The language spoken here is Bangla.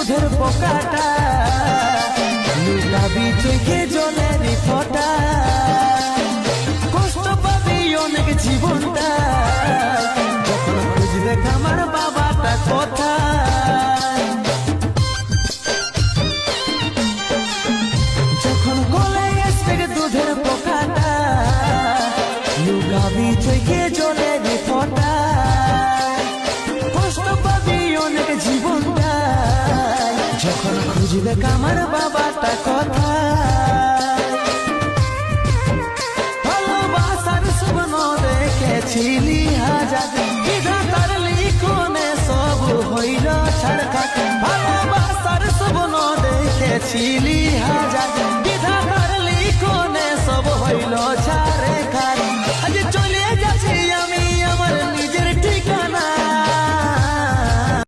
দুধের পোকাটা, লুকাবি চোখে জলের ফোঁটা, কষ্ট পাবি অনেক জীবনটা, যখন খুঁজবে আমার বাবাটা কোথায়। যখন গলে আসবে দুধের পোকাটা, লুকাবি চোখে জলের ফোঁটা, কষ্ট পাবি অনেক জীবনটা, যখন খুঁজবে আমার বাবাটা কোথায়। ভালোবাসার স্বপ্ন দেখেছিলি হাজার, বিধাতার লিখনে সব হইল ছাড়খাড়। ভালোবাসার স্বপ্ন দেখেছিলি হাজার,